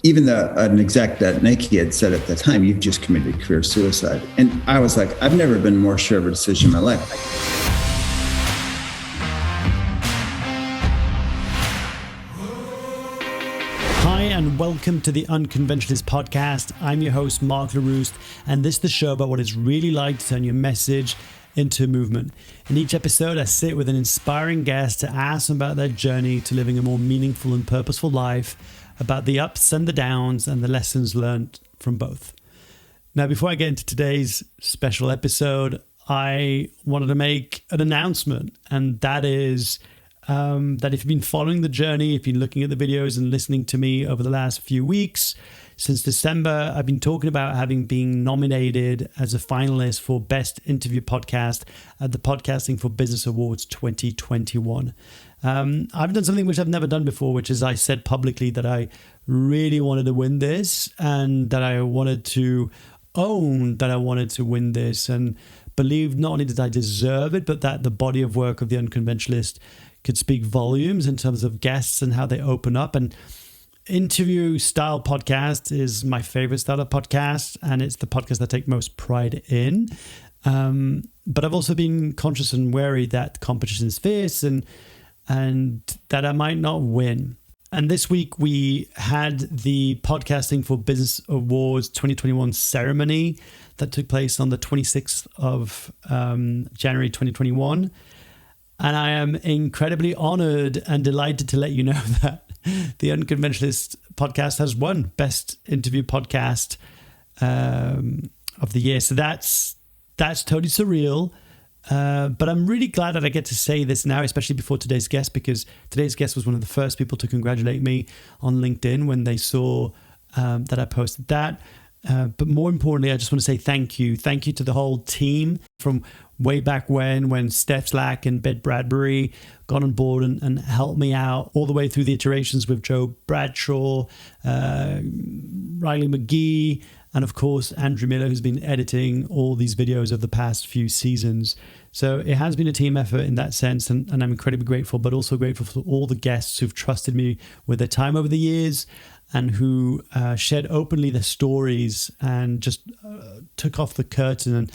even an exec at Nike had said at the time, you've just committed career suicide. And I was like, I've never been more sure of a decision in my life. Hi, and welcome to the Unconventionalists podcast. I'm your host, Mark Leruste, and this is the show about what it's really like to turn your message into movement. In each episode, I sit with an inspiring guest to ask them about their journey to living a more meaningful and purposeful life, about the ups and the downs and the lessons learned from both. Now, before I get into today's special episode, I wanted to make an announcement, and that is that if you've been following the journey, if you've been looking at the videos and listening to me over the last few weeks, since December, I've been talking about having been nominated as a finalist for Best Interview Podcast at the Podcasting for Business Awards 2021. I've done something which I've never done before, which is I said publicly that I really wanted to win this and that I wanted to own that I wanted to win this and believe not only did I deserve it, but that the body of work of the Unconventionalist could speak volumes in terms of guests and how they open up. And interview style podcast is my favorite style of podcast, and it's the podcast I take most pride in. But I've also been conscious and wary that competition is fierce and that I might not win. And this week we had the Podcasting for Business Awards 2021 ceremony that took place on the 26th of January 2021. And I am incredibly honored and delighted to let you know that the Unconventionalist podcast has won Best Interview Podcast of the year. So that's totally surreal. But I'm really glad that I get to say this now, especially before today's guest, because today's guest was one of the first people to congratulate me on LinkedIn when they saw that I posted that. But more importantly, I just want to say thank you. Thank you to the whole team from way back when Steph Slack and Bed Bradbury got on board and helped me out all the way through the iterations with Joe Bradshaw, Riley McGee, and of course, Andrew Miller, who's been editing all these videos of the past few seasons. So it has been a team effort in that sense, and I'm incredibly grateful, but also grateful for all the guests who've trusted me with their time over the years and who shared openly their stories and just took off the curtain and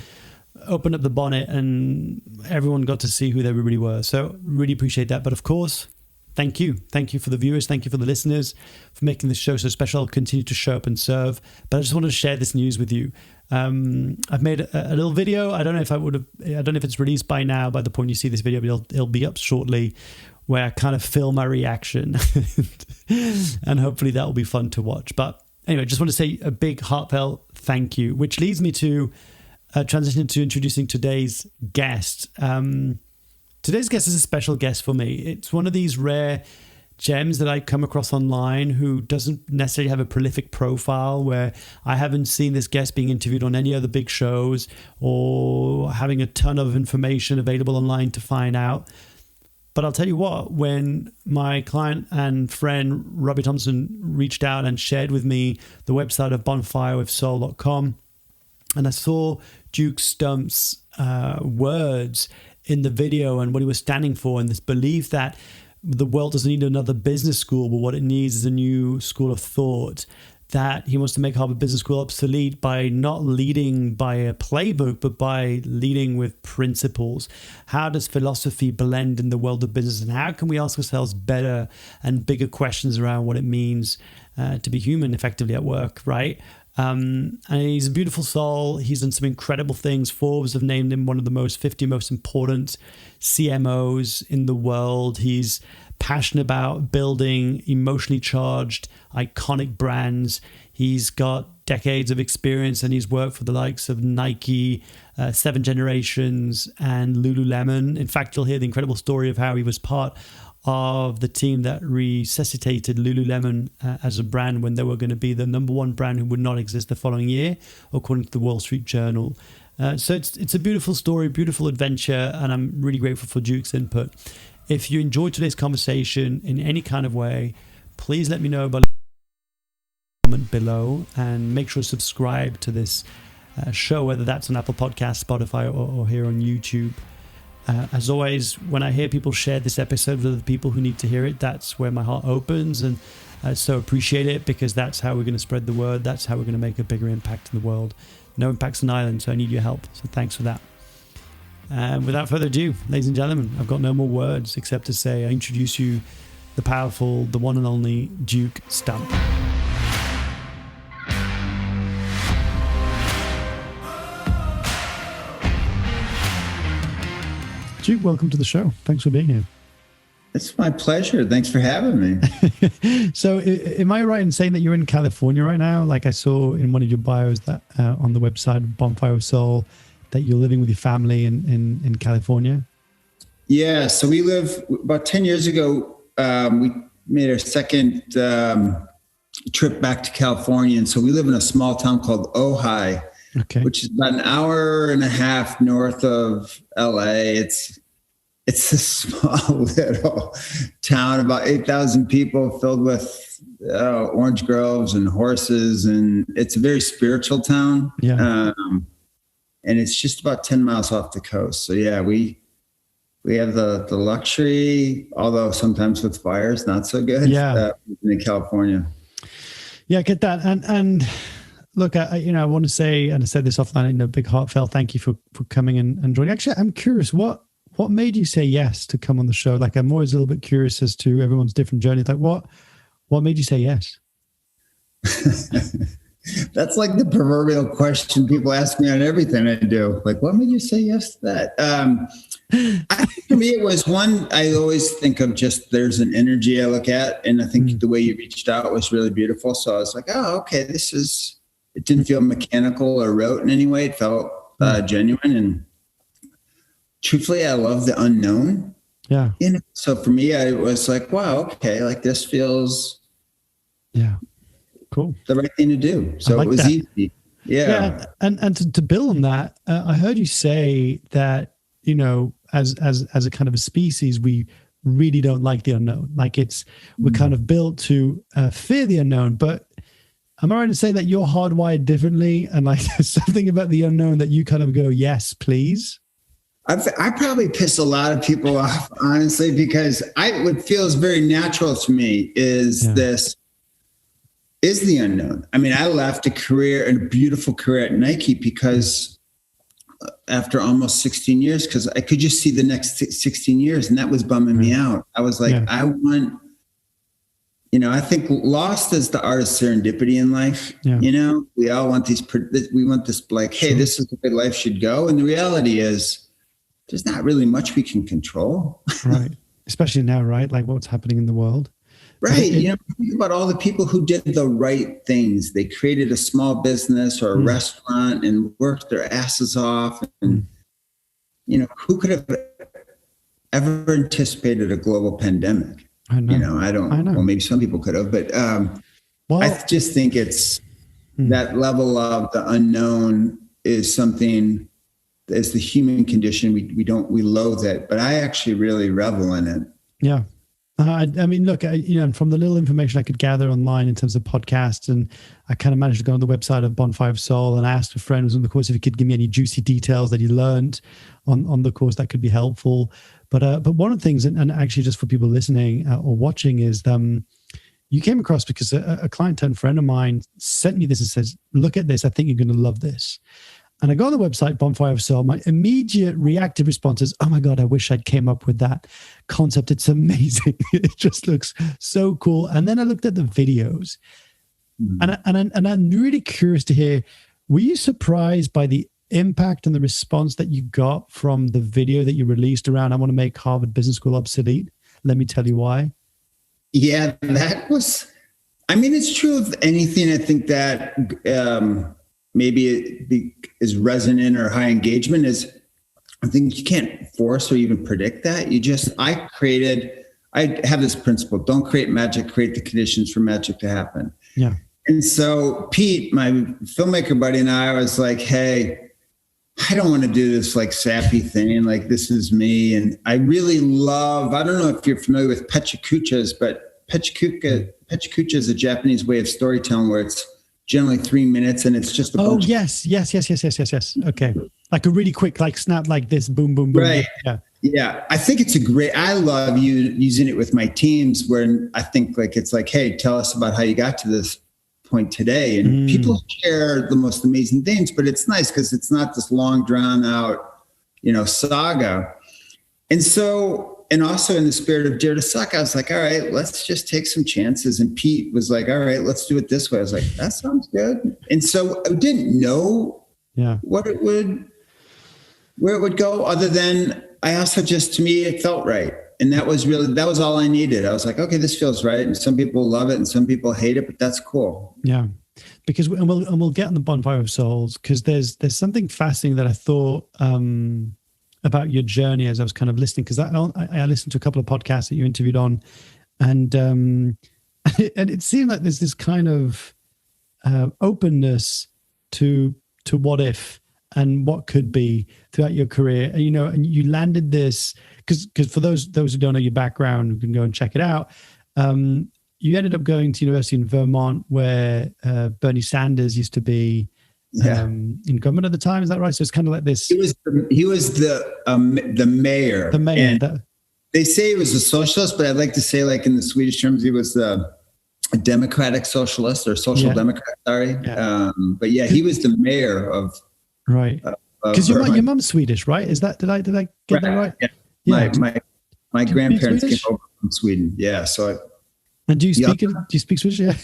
opened up the bonnet, and everyone got to see who they really were. So really appreciate that. But of course, thank you. Thank you for the viewers. Thank you for the listeners for making this show so special. I'll continue to show up and serve. But I just wanted to share this news with you. I've made a little video. I don't know if it's released by now, by the point you see this video, but it'll be up shortly, where I kind of film my reaction. And hopefully that will be fun to watch. But anyway, just want to say a big heartfelt thank you, which leads me to transition to introducing today's guest. Today's guest is a special guest for me. It's one of these rare gems that I come across online who doesn't necessarily have a prolific profile, where I haven't seen this guest being interviewed on any other big shows or having a ton of information available online to find out. But I'll tell you what, when my client and friend Robbie Thompson reached out and shared with me the website of bonfireofseoul.com, and I saw Duke Stump's words in the video and what he was standing for, and this belief that the world doesn't need another business school, but what it needs is a new school of thought, that he wants to make Harvard Business School obsolete by not leading by a playbook, but by leading with principles. How does philosophy blend in the world of business, and how can we ask ourselves better and bigger questions around what it means to be human effectively at work, right? And he's a beautiful soul. He's done some incredible things. Forbes have named him one of the 50 most important CMOs in the world. He's passionate about building emotionally charged, iconic brands. He's got decades of experience, and he's worked for the likes of Nike, 7 Generations, and Lululemon. In fact, you'll hear the incredible story of how he was part of the team that resuscitated Lululemon as a brand when they were going to be the number one brand who would not exist the following year, according to the Wall Street Journal. So it's a beautiful story, beautiful adventure, and I'm really grateful for Duke's input. If you enjoyed today's conversation in any kind of way, please let me know by comment below, and make sure to subscribe to this show, whether that's on Apple Podcasts, Spotify, or here on YouTube. As always, when I hear people share this episode with other people who need to hear it, that's where my heart opens, and so appreciate it, because that's how we're going to spread the word. That's how we're going to make a bigger impact in the world. No impact's an island, so I need your help. So thanks for that. Without further ado, ladies and gentlemen, I've got no more words except to say I introduce you the powerful, the one and only Duke Stump. Duke, welcome to the show. Thanks for being here. It's my pleasure. Thanks for having me. So am I right in saying that you're in California right now? Like I saw in one of your bios that on the website, Bonfire of Seoul, that you're living with your family in California? Yeah. So we live, about 10 years ago, we made our second trip back to California. And so we live in a small town called Ojai, which is about an hour and a half north of LA. It's a small little town, about 8,000 people, filled with orange groves and horses. And it's a very spiritual town. Yeah. And it's just about 10 miles off the coast. So yeah, we have the luxury, although sometimes with fires, not so good. Yeah. In California. Yeah, I get that. And look, I want to say, and I said this offline, a big heartfelt thank you for coming and joining. Actually, I'm curious, what made you say yes to come on the show? Like, I'm always a little bit curious as to everyone's different journeys. Like, what made you say yes? That's like the proverbial question people ask me on everything I do. Like, what made you say yes to that? For me, it was one, I always think of just, there's an energy I look at. And I think the way you reached out was really beautiful. So I was like, oh, okay, it didn't feel mechanical or rote in any way. It felt genuine. And truthfully, I love the unknown. Yeah. So for me, I was like, wow, okay, like this feels cool, the right thing to do. So it was easy. Yeah. And to build on that, I heard you say that, as a kind of a species, we really don't like the unknown. Like we're kind of built to fear the unknown. But am I right to say that you're hardwired differently, and like there's something about the unknown that you kind of go, yes, please? I probably piss a lot of people off, honestly, because what feels very natural to me is the unknown. I mean, I left a beautiful career at Nike because after almost 16 years, because I could just see the next 16 years, and that was bumming me out. I was like, I want, I think lost is the art of serendipity in life. Yeah. We all want we want this like, hey, this is the way life should go. And the reality is, there's not really much we can control. Right. Especially now, right? Like what's happening in the world. Right. Think about all the people who did the right things. They created a small business or a restaurant and worked their asses off. And, who could have ever anticipated a global pandemic? I know. I don't know. Well, maybe some people could have, but I just think it's that level of the unknown is something. As the human condition, we loathe it, but I actually really revel in it. Yeah. I mean, look, from the little information I could gather online in terms of podcasts, and I kind of managed to go on the website of Bonfire of Seoul, and I asked a friend who was on the course if he could give me any juicy details that he learned on the course that could be helpful. But one of the things, and actually just for people listening or watching, is you came across because a client turned friend of mine sent me this and says, look at this, I think you're going to love this. And I go on the website, Bonfire of Seoul. My immediate reactive response is, oh my God, I wish I'd came up with that concept. It's amazing. It just looks so cool. And then I looked at the videos and I'm really curious to hear, were you surprised by the impact and the response that you got from the video that you released around, I want to make Harvard Business School obsolete? Let me tell you why. Yeah, it's true of anything. I think that, maybe it is resonant or high engagement I think you can't force or even predict that. I have this principle, don't create magic, create the conditions for magic to happen. Yeah. And so Pete, my filmmaker buddy, and I was like, hey, I don't want to do this like sappy thing. Like this is me. And I really love, I don't know if you're familiar with pechakuchas, but pechakucha is a Japanese way of storytelling where it's generally 3 minutes and it's just a bunch. Yes. Okay. Like a really quick, like snap, like this, boom, boom, boom. Right. Yeah. Yeah, I think it's I love using it with my teams where I think like, it's like, hey, tell us about how you got to this point today. And people share the most amazing things, but it's nice because it's not this long drawn out, saga. And so, and also in the spirit of Dare to Suck, I was like, all right, let's just take some chances. And Pete was like, all right, let's do it this way. I was like, that sounds good. And so I didn't know where it would go, other than I also to me, it felt right. And that was all I needed. I was like, okay, this feels right. And some people love it and some people hate it, but that's cool. Yeah. Because we'll get on the Bonfire of Souls, because there's something fascinating that I thought about your journey as I was kind of listening, because I listened to a couple of podcasts that you interviewed on, and it seemed like there's this kind of openness to what if and what could be throughout your career. And you landed this because for those who don't know your background, you can go and check it out. You ended up going to university in Vermont, where Bernie Sanders used to be in government at the time. Is that right? So it's kind of like this. He was the mayor. The mayor. They say he was a socialist, but I'd like to say, like in the Swedish terms, he was a democratic socialist or social democrat. Sorry, but he was the mayor of. Right, because your mom's Swedish, right? Is that did I get that right? Yeah. My grandparents came over from Sweden. Yeah, so. And do you speak Swedish? Yeah.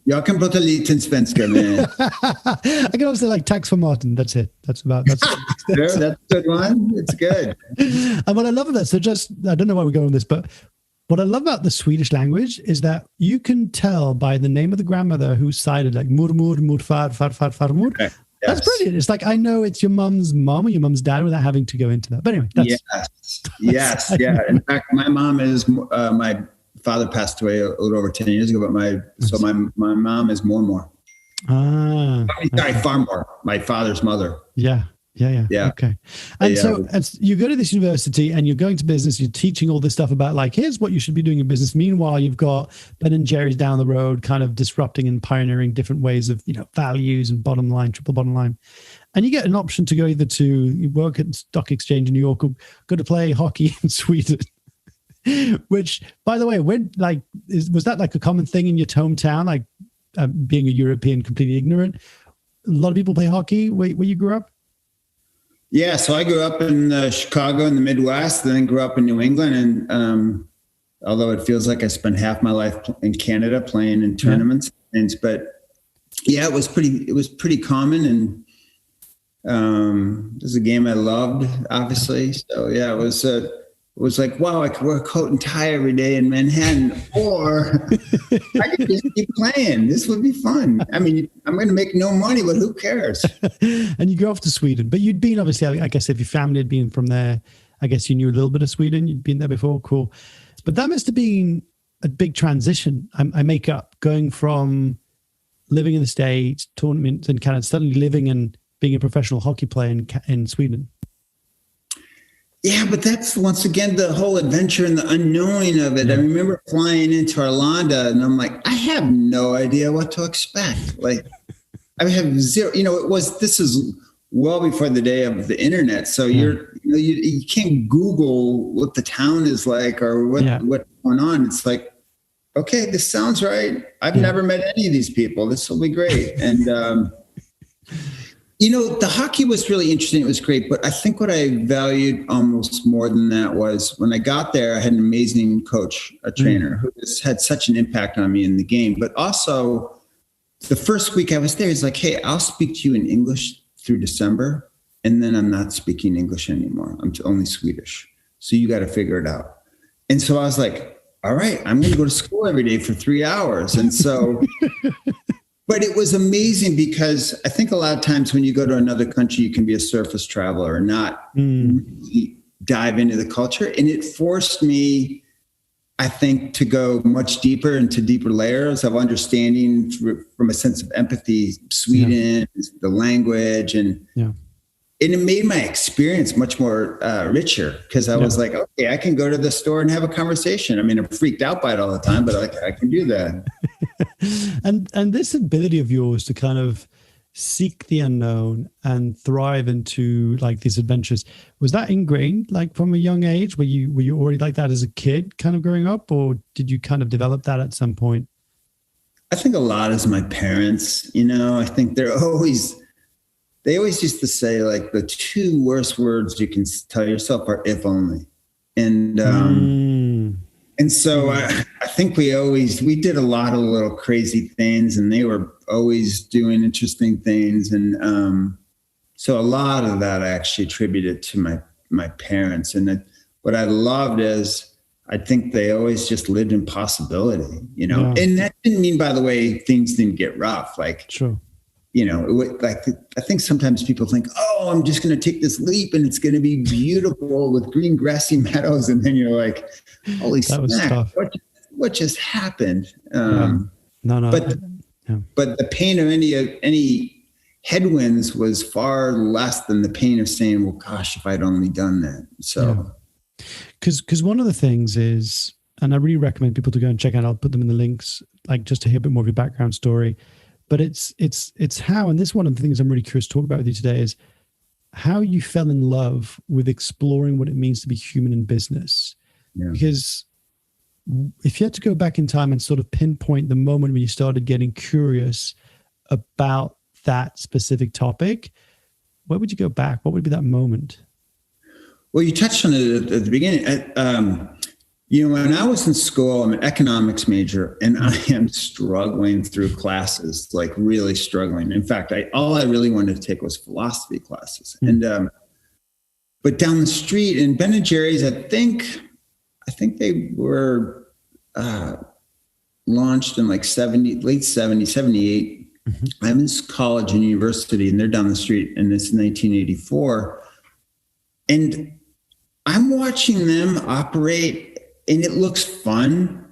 Jag kan prata lite svenska med. I can also like tax for Martin. That's it. That's sure, that's a good one. It's good. And what I love about that, I don't know why we go on this, but what I love about the Swedish language is that you can tell by the name of the grandmother who's cited, like mormor, morfar, farmor. Okay. Yes. That's brilliant. It's like, I know it's your mum's mom or your mum's dad without having to go into that. But anyway, yes. In fact, my mom is my father passed away a little over 10 years ago, but my mom is Mormor. Sorry, Farmore, my father's mother. Yeah. Okay. And so as you go to this university and you're going to business, you're teaching all this stuff about like, here's what you should be doing in business. Meanwhile, you've got Ben and Jerry's down the road, kind of disrupting and pioneering different ways of, values and bottom line, triple bottom line. And you get an option to go either to work at Stock Exchange in New York or go to play hockey in Sweden. Which, by the way, was that like a common thing in your hometown, like being a European, completely ignorant? A lot of people play hockey where you grew up? Yeah, so I grew up in Chicago in the Midwest, then grew up in New England. And although it feels like I spent half my life in Canada playing in tournaments and things, but it was pretty common. And it was a game I loved, obviously. So it was like, wow, I could wear a coat and tie every day in Manhattan, or I could just keep playing. This would be fun. I mean, I'm going to make no money, but who cares? And you go off to Sweden, but you'd been, obviously, I guess if your family had been from there, I guess you knew a little bit of Sweden. You'd been there before. Cool. But that must have been a big transition. I make up, going from living in the States, tournaments in Canada, suddenly living and being a professional hockey player in Sweden. Yeah, but that's once again the whole adventure and the unknowing of it. I remember flying into Arlanda and I'm like, I have no idea what to expect. Like, I have zero, this is well before the day of the internet. So you can't Google what the town is like or what's going on. It's like, okay, this sounds right. I've never met any of these people. This will be great. And, the hockey was really interesting. It was great. But I think what I valued almost more than that was when I got there, I had an amazing coach, a trainer who had such an impact on me in the game. But also the first week I was there, he's like, hey, I'll speak to you in English through December. And then I'm not speaking English anymore. I'm only Swedish. So you got to figure it out. And so I was like, all right, I'm going to go to school every day for 3 hours. And so... But it was amazing because I think a lot of times when you go to another country, you can be a surface traveler and not really dive into the culture. And it forced me, I think, to go much deeper into deeper layers of understanding from a sense of empathy, Sweden, the language, and it made my experience much more richer because I was like, okay, I can go to the store and have a conversation. I mean, I'm freaked out by it all the time, but I can do that. And this ability of yours to kind of seek the unknown and thrive into like these adventures. Was that ingrained like from a young age? Were you already like that as a kid kind of growing up, or did you kind of develop that at some point? I think a lot is my parents, I think they always used to say like the two worst words you can tell yourself are if only. And so I think we did a lot of little crazy things, and they were always doing interesting things. And so a lot of that I actually attributed to my parents. And what I loved is I think they always just lived in possibility, Yeah. And that didn't mean, by the way, things didn't get rough. Like, sure. I think sometimes people think, oh, I'm just going to take this leap and it's going to be beautiful with green grassy meadows. And then you're like, holy smack, what just happened? No. But the pain of any headwinds was far less than the pain of saying, well, gosh, if I'd only done that. So, because one of the things is, and I really recommend people to go and check out, I'll put them in the links, like just to hear a bit more of your background story. But it's how, and this is one of the things I'm really curious to talk about with you today, is how you fell in love with exploring what it means to be human in business. Yeah. Because if you had to go back in time and sort of pinpoint the moment when you started getting curious about that specific topic, where would you go back? What would be that moment? Well, you touched on it at the beginning. When I was in school, I'm an economics major, and I am struggling through classes, like really struggling. In fact, all I really wanted to take was philosophy classes. And but down the street in Ben & Jerry's, I think they were launched in like late 70s, 78. Mm-hmm. I'm in college and university, and they're down the street, and it's 1984. And I'm watching them operate, and it looks fun.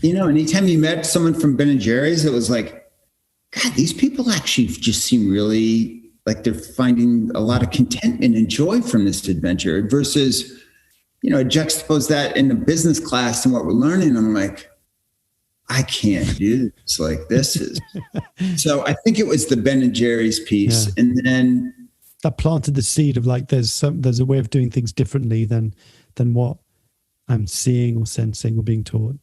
Anytime you met someone from Ben & Jerry's, it was like, God, these people actually just seem really like they're finding a lot of contentment and joy from this adventure versus, juxtapose that in a business class and what we're learning. I'm like, I can't do this. Like, this is. So I think it was the Ben & Jerry's piece. Yeah. And then that planted the seed of like, there's a way of doing things differently than what I'm seeing or sensing or being taught.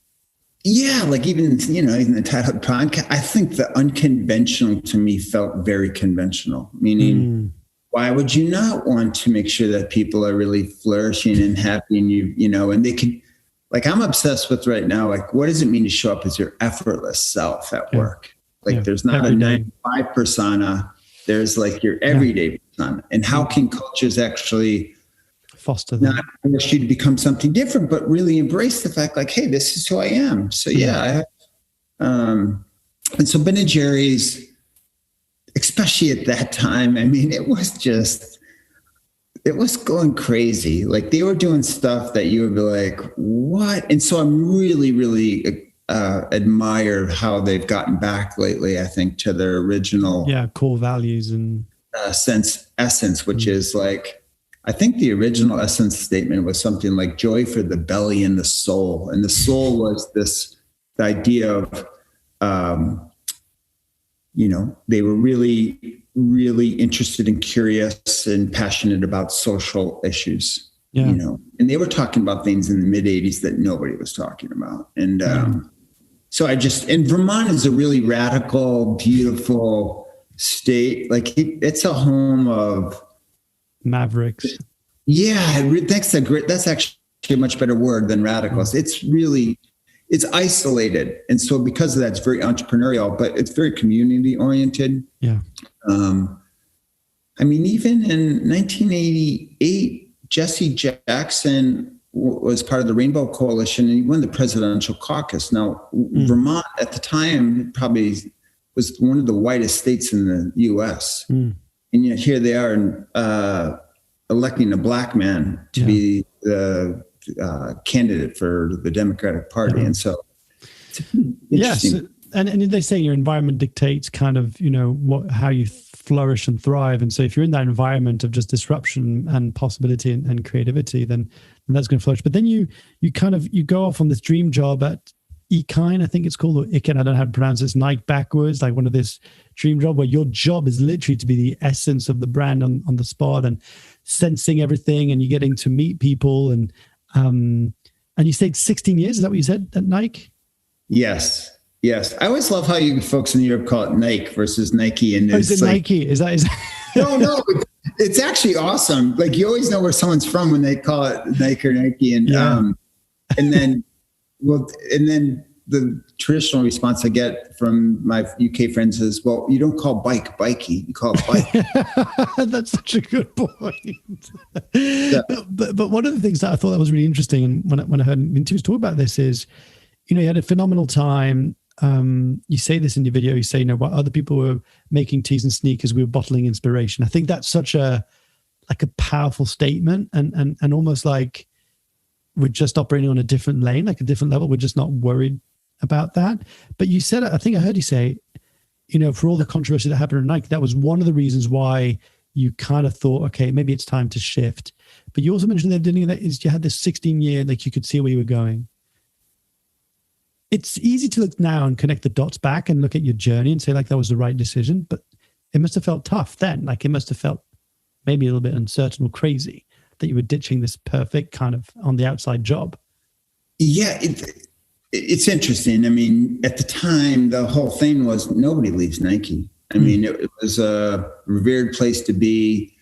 Yeah, like even the title of the podcast, I think the unconventional to me felt very conventional, meaning why would you not want to make sure that people are really flourishing and happy and and they can, like I'm obsessed with right now, like what does it mean to show up as your effortless self at work? Like there's not a 9-to-5 persona, there's like your everyday persona. And how can cultures actually foster that, not force you to become something different, but really embrace the fact like, hey, this is who I am. So and so Ben & Jerry's, especially at that time, I mean, it was going crazy. Like they were doing stuff that you would be like, what? And so I'm really, really admire how they've gotten back lately, I think, to their original core values and essence, which is like, I think the original essence statement was something like joy for the belly and the soul. And the soul was the idea of, they were really, really interested and curious and passionate about social issues, and they were talking about things in the mid 80s that nobody was talking about. And so and Vermont is a really radical, beautiful state. Like it's a home of mavericks. Yeah, that's actually a much better word than radicals. It's isolated. And so because of that, it's very entrepreneurial, but it's very community oriented. Yeah. I mean, even in 1988, Jesse Jackson was part of the Rainbow Coalition and he won the presidential caucus. Now, Vermont at the time probably was one of the whitest states in the U.S. And yet here they are electing a black man to be the candidate for the Democratic Party. And so it's interesting. Yes. And they say your environment dictates kind of, how you flourish and thrive. And so if you're in that environment of just disruption and possibility and creativity, then that's going to flourish. But then you go off on this dream job at Ekine, I think it's called, or Iken, I don't know how to pronounce this, Nike backwards, like one of this dream job where your job is literally to be the essence of the brand on the spot and sensing everything, and you're getting to meet people. And you stayed 16 years, is that what you said at Nike? Yes. I always love how you folks in Europe call it Nike versus Nike. And is it like, Nike? Is that No, it's actually awesome. Like, you always know where someone's from when they call it Nike or Nike. And, and then the traditional response I get from my UK friends is, well, you don't call bike bikey, you call it bike. That's such a good point. Yeah. But one of the things that I thought that was really interesting, and when I heard Minty talk about this, is, you had a phenomenal time. You say this in your video, you say, while other people were making teas and sneakers, we were bottling inspiration. I think that's such a powerful statement, and almost like we're just operating on a different lane, like a different level. We're just not worried about that. But you said, I think I heard you say, for all the controversy that happened at Nike, that was one of the reasons why you kind of thought, okay, maybe it's time to shift. But you also mentioned that you had this 16-year, like, you could see where you were going. It's easy to look now and connect the dots back and look at your journey and say, like, that was the right decision, but it must have felt tough then. Like, it must have felt maybe a little bit uncertain or crazy that you were ditching this perfect kind of on the outside job. Yeah, it's interesting. I mean, at the time, the whole thing was nobody leaves Nike. I mean, it was a revered place to be.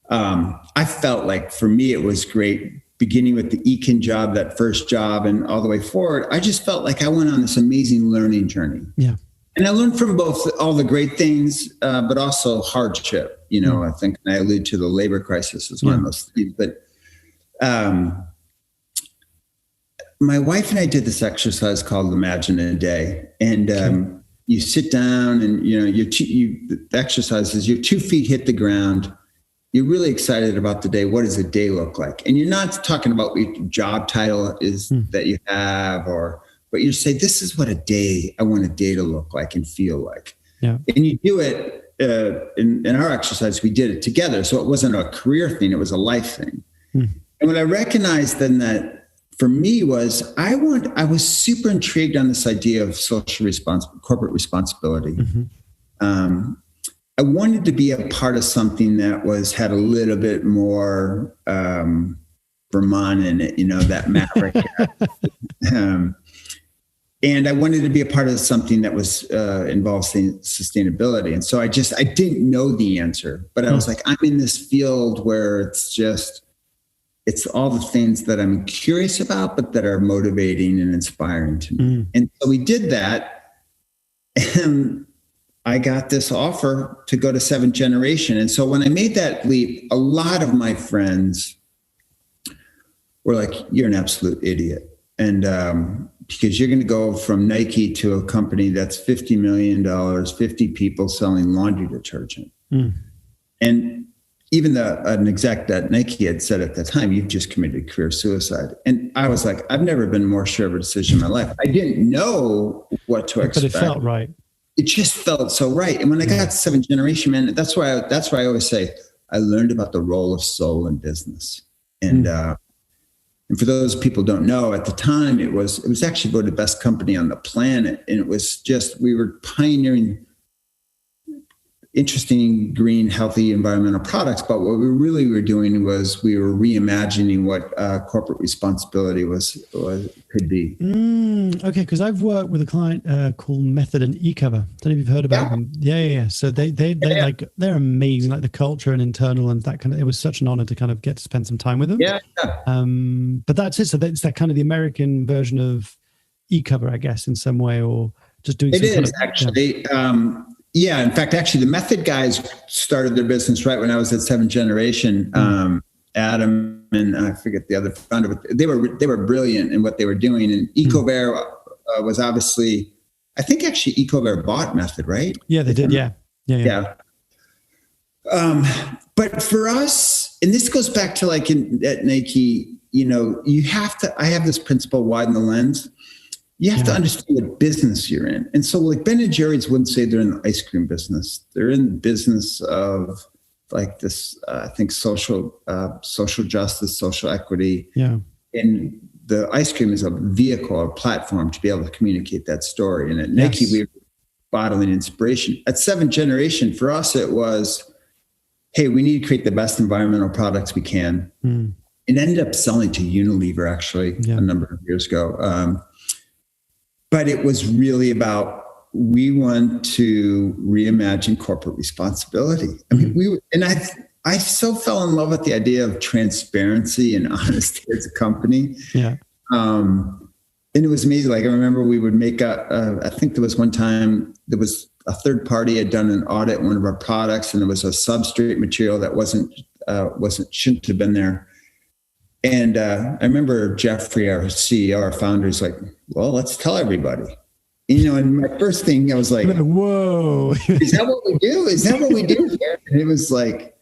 I felt like, for me, it was great. Beginning with the Econ job, that first job, and all the way forward, I just felt like I went on this amazing learning journey. Yeah. And I learned from both all the great things, but also hardship. I think I allude to the labor crisis as one of those things. But my wife and I did this exercise called Imagine a Day. And you sit down and, the exercise is your 2 feet hit the ground. You're really excited about the day. What does a day look like? And you're not talking about what your job title is that you have, but you say, this is what I want a day to look like and feel like. Yeah. And you do it in our exercise, we did it together. So it wasn't a career thing, it was a life thing. And what I recognized then that for me was, I was super intrigued on this idea of corporate responsibility. I wanted to be a part of something that had a little bit more Vermont in it, that maverick. And I wanted to be a part of something that was involved sustainability. And so I didn't know the answer, but I was like, I'm in this field where it's all the things that I'm curious about, but that are motivating and inspiring to me. And so we did that. And I got this offer to go to 7th Generation. And so when I made that leap, a lot of my friends were like, you're an absolute idiot. And because you're going to go from Nike to a company that's $50 million, 50 people selling laundry detergent. And even an exec at Nike had said at the time, you've just committed career suicide. And I was like, I've never been more sure of a decision in my life. I didn't know what to expect. But it felt right. It just felt so right. And when I got 7th Generation, man, that's why I always say I learned about the role of soul in business. And for those people who don't know, at the time it was actually voted best company on the planet. And it was just, we were pioneering interesting, green, healthy environmental products. But what we really were doing was we were reimagining what corporate responsibility could be. Okay, because I've worked with a client called Method and Ecover. I don't know if you've heard about them. Yeah. So they're amazing, like the culture and internal and that kind of. It was such an honor to kind of get to spend some time with them. Yeah. But that's it. So it's that kind of the American version of Ecover, I guess, in some way, or just doing. It is actually. Yeah, in fact, actually, the Method guys started their business right when I was at 7th Generation. Adam and I forget the other founder, but they were brilliant in what they were doing. And Ecover was obviously, I think actually Ecover bought Method, right? Yeah, they did. Yeah. But for us, and this goes back to like at Nike, I have this principle, widen the lens. You have to understand what business you're in. And so like Ben & Jerry's wouldn't say they're in the ice cream business. They're in the business of like this, I think social justice, social equity. Yeah. And the ice cream is a vehicle, a platform to be able to communicate that story. And at Nike, we were bottling inspiration. At 7th Generation, for us, it was, hey, we need to create the best environmental products we can. It ended up selling to Unilever, actually, a number of years ago. But it was really about, we want to reimagine corporate responsibility. I mean, I so fell in love with the idea of transparency and honesty as a company. And it was amazing. Like, I remember we would make I think there was one time, there was a third party had done an audit on one of our products, and there was a substrate material that shouldn't have been there. And I remember Jeffrey, our CEO, our founder, is like, well, let's tell everybody. And my first thing, I was like, whoa, is that what we do? Is that what we do here? And it was like,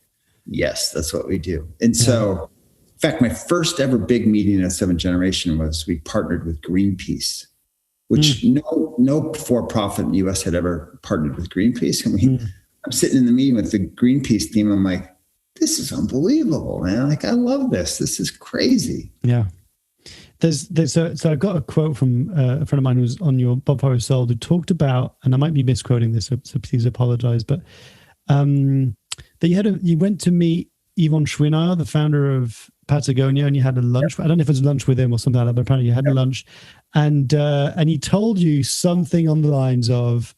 yes, that's what we do. And so, in fact, my first ever big meeting at 7th Generation was we partnered with Greenpeace, which no for-profit in the US had ever partnered with Greenpeace. And I'm sitting in the meeting with the Greenpeace team. I'm like, this is unbelievable, man. Like, I love this. This is crazy. Yeah. So I've got a quote from a friend of mine who's on your Bonfire of Seoul, who talked about, and I might be misquoting this, so please apologize, but that you went to meet Yvon Chouinard, the founder of Patagonia, and you had a lunch. I don't know if it was lunch with him or something like that, but apparently you had a lunch, and he told you something on the lines of,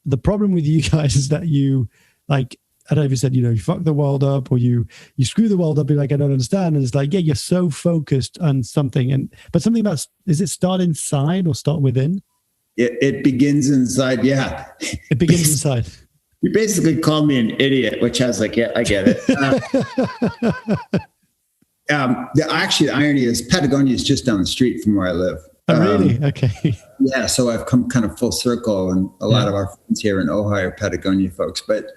the problem with you guys is that you, like, I don't know if you said, you fuck the world up, or you screw the world up. You're like, I don't understand. And it's like, yeah, you're so focused on something. But something about, is it start inside or start within? It begins inside. Yeah. It begins inside. You basically called me an idiot, which I was like, yeah, I get it. Actually, the irony is Patagonia is just down the street from where I live. Oh, really? Okay. Yeah. So I've come kind of full circle, and a lot of our friends here in Ojai are Patagonia folks. But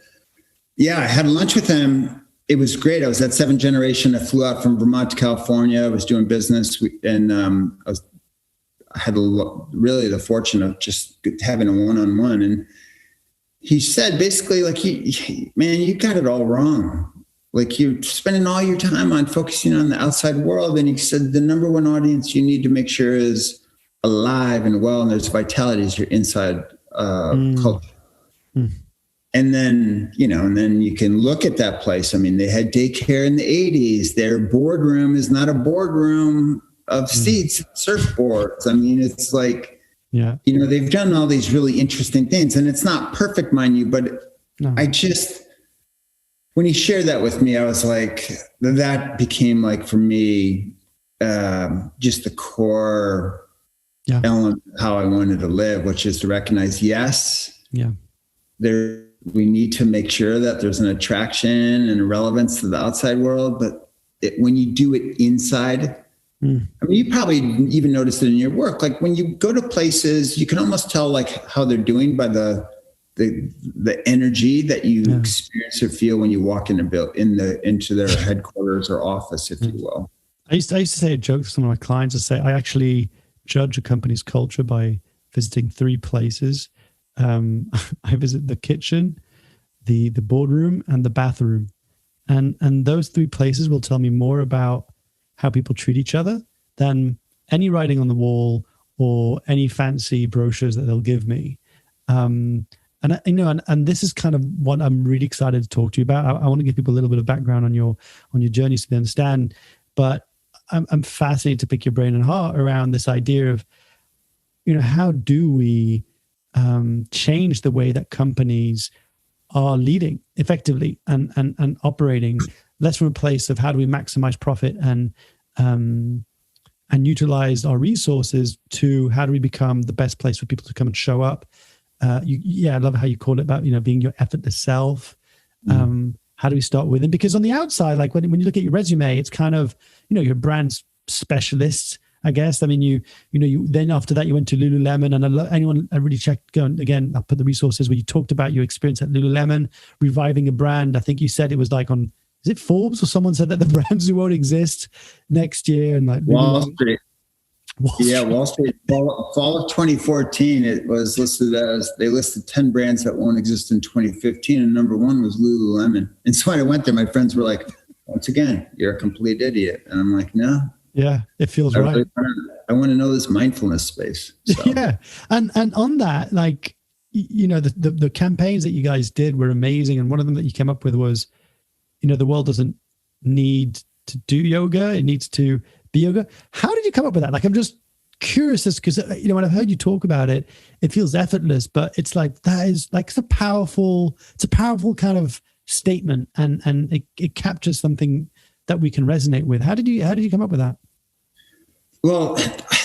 yeah, I had lunch with him. It was great. I was at 7th Generation. I flew out from Vermont to California. I was doing business, and I had really the fortune of just having a one-on-one. And he said basically, like, man, you got it all wrong. Like, you're spending all your time on focusing on the outside world. And he said the number one audience you need to make sure is alive and well, and there's vitality, is your inside culture. And then, and then you can look at that place. I mean, they had daycare in the 80s. Their boardroom is not a boardroom of seats, surfboards. I mean, it's like, they've done all these really interesting things, and it's not perfect, mind you, but when he shared that with me, I was like, that became, like, for me, just the core element of how I wanted to live, which is to recognize, we need to make sure that there's an attraction and a relevance to the outside world. But when you do it inside, I mean, you probably even noticed it in your work. Like, when you go to places, you can almost tell, like, how they're doing by the energy that you experience or feel when you walk into their headquarters or office, if you will. I used to say a joke to some of my clients. I say, I actually judge a company's culture by visiting 3 places. I visit the kitchen, the boardroom, and the bathroom, and those 3 places will tell me more about how people treat each other than any writing on the wall or any fancy brochures that they'll give me. And this is kind of what I'm really excited to talk to you about. I want to give people a little bit of background on your journey so they understand. But I'm fascinated to pick your brain and heart around this idea of, how do we change the way that companies are leading effectively and operating, less from a place of how do we maximize profit and utilize our resources, to how do we become the best place for people to come and show up. I love how you call it about, being your effortless self. How do we start with it? Because on the outside, like when you look at your resume, it's kind of, you're a brand specialist, I guess. I mean, you then after that you went to Lululemon, and I really checked. Again, I'll put the resources where you talked about your experience at Lululemon, reviving a brand. I think you said it was like on, is it Forbes or someone said that the brands won't exist next year, and like Wall Street. Wall Street. Fall of 2014, it was listed as, they listed 10 brands that won't exist in 2015, and number 1 was Lululemon. And so when I went there, my friends were like, once again, you're a complete idiot. And I'm like, no, Yeah, it feels right. I want to know this mindfulness space. So. Yeah, and on that, like, you know, the campaigns that you guys did were amazing, and one of them that you came up with was, you know, the world doesn't need to do yoga; it needs to be yoga. How did you come up with that? Like, I'm just curious, because, you know, when I've heard you talk about it, it feels effortless, but it's like that is like it's a powerful kind of statement, and it captures something that we can resonate with. How did you come up with that? Well,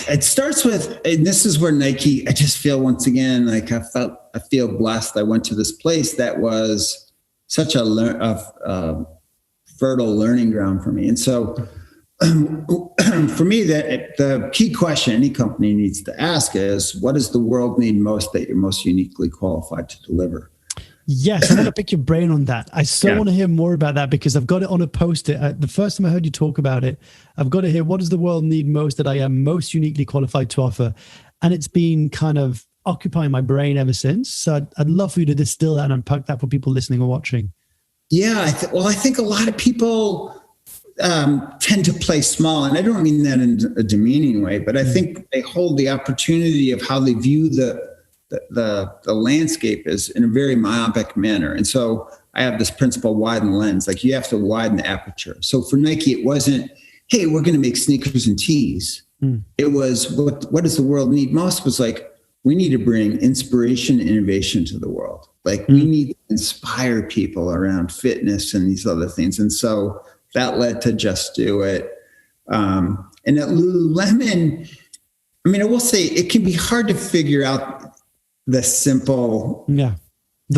it starts with, and this is where Nike, I just feel once again, like I feel blessed. I went to this place that was such a fertile learning ground for me. And so for me, the key question any company needs to ask is, what does the world need most that you're most uniquely qualified to deliver? Yes, I want to pick your brain on that. I so want to hear more about that, because I've got it on a post-it. The first time I heard you talk about it, I've got to hear, what does the world need most that I am most uniquely qualified to offer? And it's been kind of occupying my brain ever since. So I'd love for you to distill that and unpack that for people listening or watching. Yeah, I think a lot of people tend to play small, and I don't mean that in a demeaning way, but I think they hold the opportunity of how they view the landscape is in a very myopic manner. And so I have this principle, widen the lens. Like, you have to widen the aperture. So for Nike, it wasn't, hey, we're going to make sneakers and tees. It was, what does the world need most? Was like, we need to bring inspiration and innovation to the world. Like, we need to inspire people around fitness and these other things. And so that led to Just Do It. And at Lululemon, I mean, I will say it can be hard to figure out the simple, the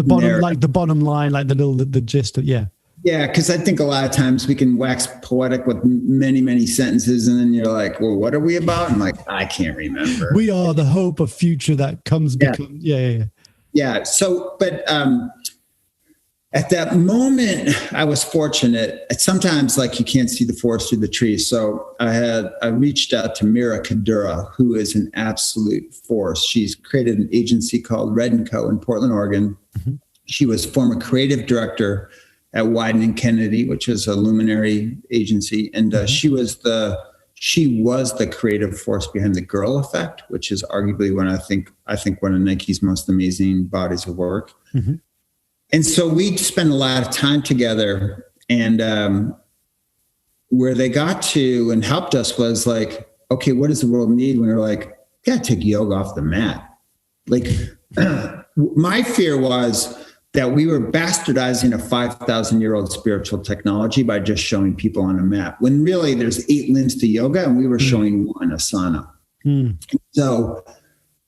bottom narrative. Like the bottom line, like the gist of, because I think a lot of times we can wax poetic with many sentences, and then you're like, well, what are we about? And like, I can't remember. We are the hope of future that comes. So, but at that moment, I was fortunate. Sometimes, like, you can't see the forest through the trees. So I reached out to Mira Kadura, who is an absolute force. She's created an agency called Red & Co. in Portland, Oregon. She was former creative director at Wieden & Kennedy, which is a luminary agency. And she was the creative force behind the Girl Effect, which is arguably I think one of Nike's most amazing bodies of work. And so we spent a lot of time together, and where they got to and helped us was like, okay, what does the world need? We were like, gotta take yoga off the mat. Like, my fear was that we were bastardizing a 5,000-year-old spiritual technology by just showing people on a mat, when really there's 8 limbs to yoga, and we were showing one, asana. So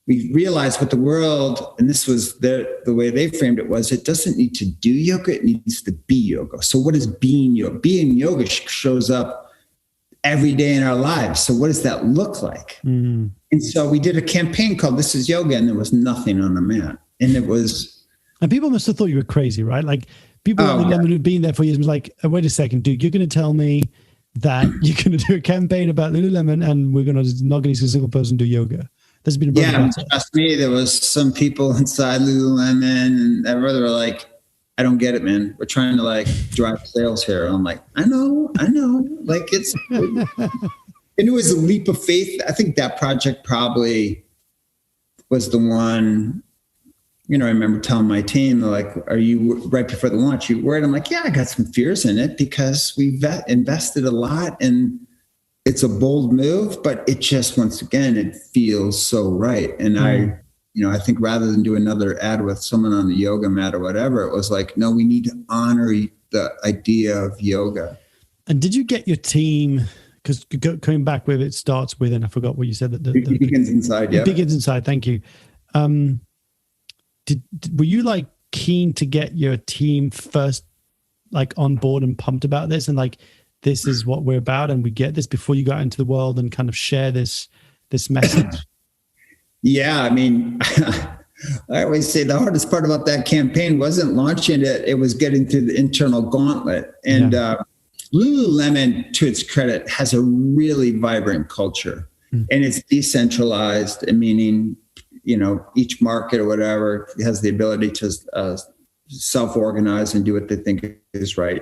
we realized what the world, and this was the way they framed it, was it doesn't need to do yoga, it needs to be yoga. So what is being yoga? Being yoga shows up every day in our lives. So what does that look like? And so we did a campaign called This Is Yoga, and there was nothing on the mat. And it was... And people must have thought you were crazy, right? Like, people who've been there for years was like, wait a second, dude, you're going to tell me that you're going to do a campaign about Lululemon and we're going to not going to see a single person do yoga? There's been a trust me, there was some people inside Lululemon, and they were like, I don't get it, man. We're trying to like drive sales here. And I'm like, I know. Like, it's, and it was a leap of faith. I think that project probably was the one, you know, I remember telling my team, like, are you, right before the launch, you worried? I'm like, yeah, I got some fears in it because we've invested a lot, and it's a bold move, but it just, once again, it feels so right. And I think rather than do another ad with someone on the yoga mat or whatever, it was like, no, we need to honor the idea of yoga. And did you get your team, because coming back with it starts with, and I forgot what you said, that it begins inside. It begins inside. Thank you. Were you like keen to get your team first, like, on board and pumped about this, and like, this is what we're about, and we get this, before you got into the world and kind of share this message? Yeah, I mean, I always say the hardest part about that campaign wasn't launching it; it was getting through the internal gauntlet. And Lululemon, to its credit, has a really vibrant culture, and it's decentralized, meaning, you know, each market or whatever has the ability to self-organize and do what they think is right.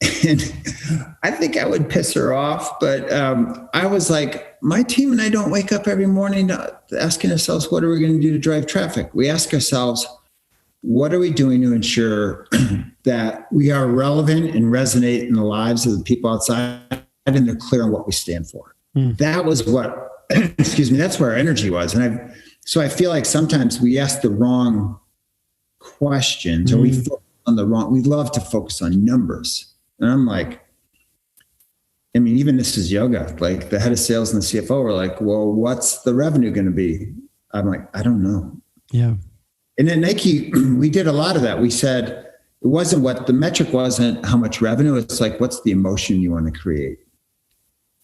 And I think I would piss her off, but I was like, my team and I don't wake up every morning asking ourselves, what are we going to do to drive traffic? We ask ourselves, what are we doing to ensure that we are relevant and resonate in the lives of the people outside, and they're clear on what we stand for? That was what, excuse me, that's where our energy was. And so I feel like sometimes we ask the wrong questions, or we focus on we love to focus on numbers. And I'm like, I mean, even this is yoga. Like the head of sales and the CFO were like, well, what's the revenue going to be? I'm like, I don't know. Yeah. And at Nike, we did a lot of that. We said it wasn't the metric wasn't how much revenue. It's like, what's the emotion you want to create?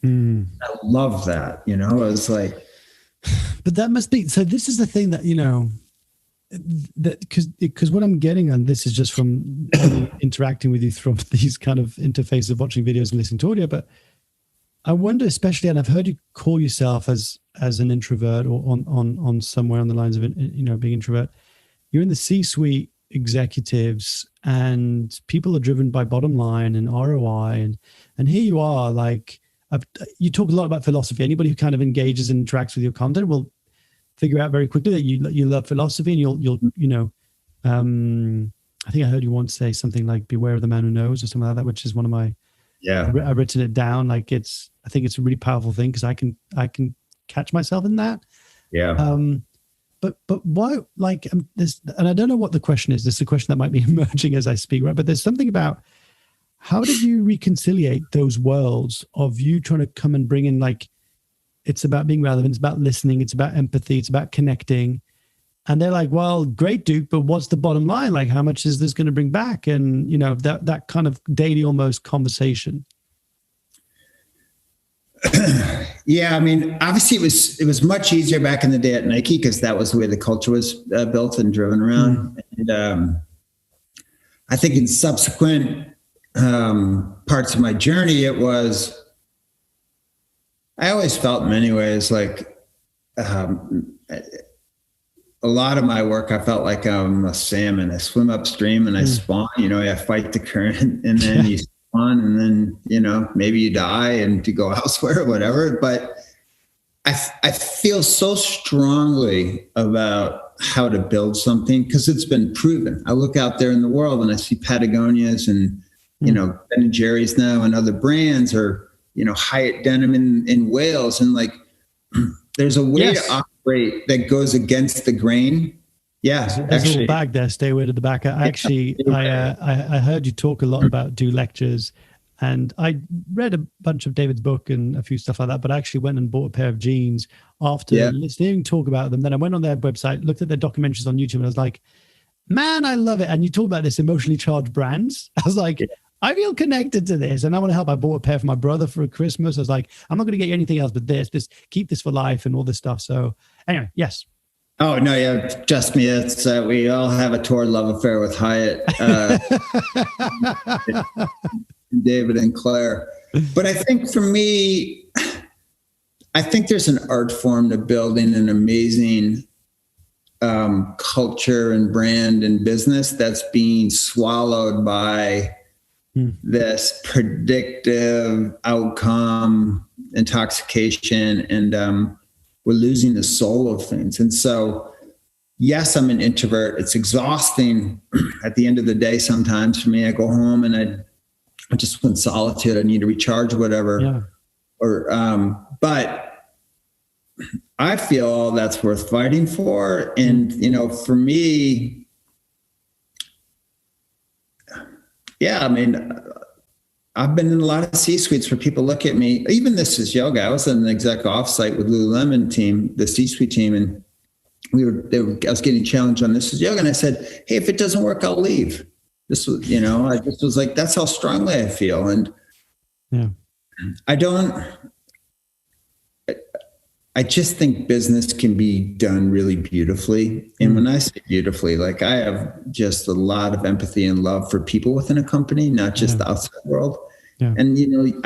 I love that. You know, it was like, but that must be, so this is the thing that, you know, that because what I'm getting on this is just from interacting with you through these kind of interfaces of watching videos and listening to audio. But I wonder, especially, and I've heard you call yourself as an introvert, or on somewhere on the lines of, you know, being introvert. You're in the C-suite executives, and people are driven by bottom line and ROI, and here you are, like, you talk a lot about philosophy. Anybody who kind of engages and interacts with your content will figure out very quickly that you love philosophy, and you'll you know, I think I heard you once say something like "beware of the man who knows" or something like that, which is one of my, I've written it down. Like I think it's a really powerful thing, because I can catch myself in that. Yeah. But why, like, this, and I don't know what the question is. This is a question that might be emerging as I speak, right? But there's something about, how did you reconciliate those worlds of you trying to come and bring in, like, it's about being relevant, it's about listening, it's about empathy, it's about connecting. And they're like, well, great, Duke, but what's the bottom line? Like, how much is this going to bring back? And, you know, that kind of daily almost conversation. Yeah, I mean, obviously it was much easier back in the day at Nike, because that was the way the culture was built and driven around. And I think in subsequent parts of my journey, it was, I always felt in many ways like a lot of my work, I felt like I'm a salmon. I swim upstream and I spawn, you know, I fight the current, and then you spawn, and then, you know, maybe you die and you go elsewhere or whatever. But I feel so strongly about how to build something, because it's been proven. I look out there in the world and I see Patagonias and, you know, Ben & Jerry's now, and other brands, or, you know, Hyatt denim in Wales. And like, there's a way to operate that goes against the grain. Yeah. There's a little bag there. Stay away to the back. I heard you talk a lot about do lectures, and I read a bunch of David's book and a few stuff like that, but I actually went and bought a pair of jeans after listening talk about them. Then I went on their website, looked at their documentaries on YouTube, and I was like, man, I love it. And you talk about this emotionally charged brands. I was like, I feel connected to this, and I want to help. I bought a pair for my brother for Christmas. I was like, I'm not going to get you anything else but this, keep this for life and all this stuff. So anyway, yes. Oh, no, yeah, trust me. It's we all have a torrid love affair with Hyatt, David and Claire. But I think for me, I think there's an art form to building an amazing culture and brand and business that's being swallowed by this predictive outcome intoxication, and we're losing the soul of things. And so, yes, I'm an introvert. It's exhausting at the end of the day. Sometimes for me, I go home and I just want solitude. I need to recharge or whatever. Yeah. Or, but I feel all that's worth fighting for. And, you know, for me, yeah, I mean, I've been in a lot of C-suites where people look at me, even this is yoga. I was in an exec offsite with Lululemon team, the C-suite team, and I was getting challenged on this is yoga. And I said, hey, if it doesn't work, I'll leave. This was, you know, I just was like, that's how strongly I feel. And I just think business can be done really beautifully. And when I say beautifully, like I have just a lot of empathy and love for people within a company, not just the outside world. Yeah. And, you know,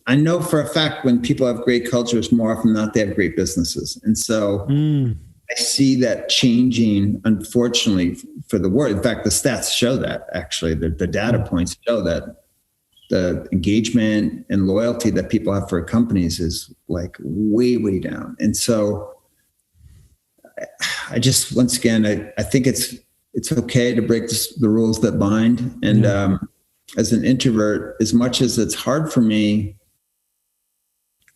I know for a fact when people have great cultures, more often than not, they have great businesses. And so I see that changing, unfortunately, for the world. In fact, the stats show that, actually, the data points show that. the engagement and loyalty that people have for companies is like way, way down. And so I just, once again, I think it's okay to break the rules that bind. And as an introvert, as much as it's hard for me,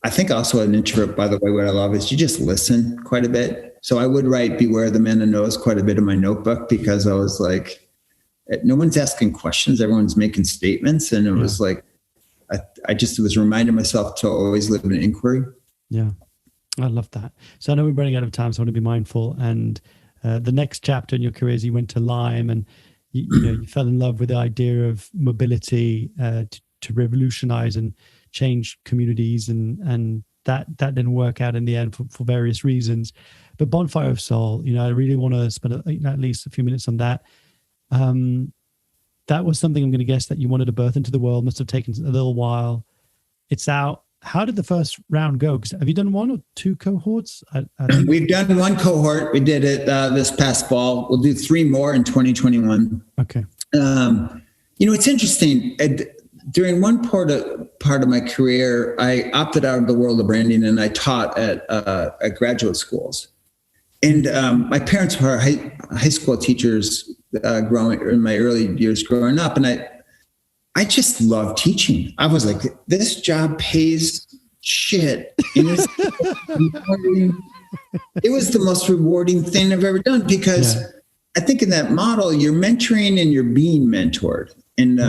I think also an introvert, by the way, what I love is you just listen quite a bit. So I would write "Beware the Man Who Knows" quite a bit in my notebook, because I was like, no one's asking questions, everyone's making statements. And it was like, I just was reminding myself to always live in inquiry. Yeah, I love that. So I know we're running out of time, so I want to be mindful. And the next chapter in your career is you went to Lyme, and you fell in love with the idea of mobility to revolutionize and change communities, and that didn't work out in the end for various reasons. But Bonfire of Seoul, I really want to spend at least a few minutes on that. That was something I'm going to guess that you wanted to birth into the world. Must have taken a little while. It's out. How did the first round go? Have you done one or two cohorts? I think we've done one cohort. We did it this past fall. We'll do 3 more in 2021. Okay. It's interesting. During one part of my career, I opted out of the world of branding, and I taught at graduate schools. And my parents were high school teachers growing in my early years growing up, and I just loved teaching. I was like, this job pays shit. And it was the most rewarding thing I've ever done, because I think in that model, you're mentoring and you're being mentored. And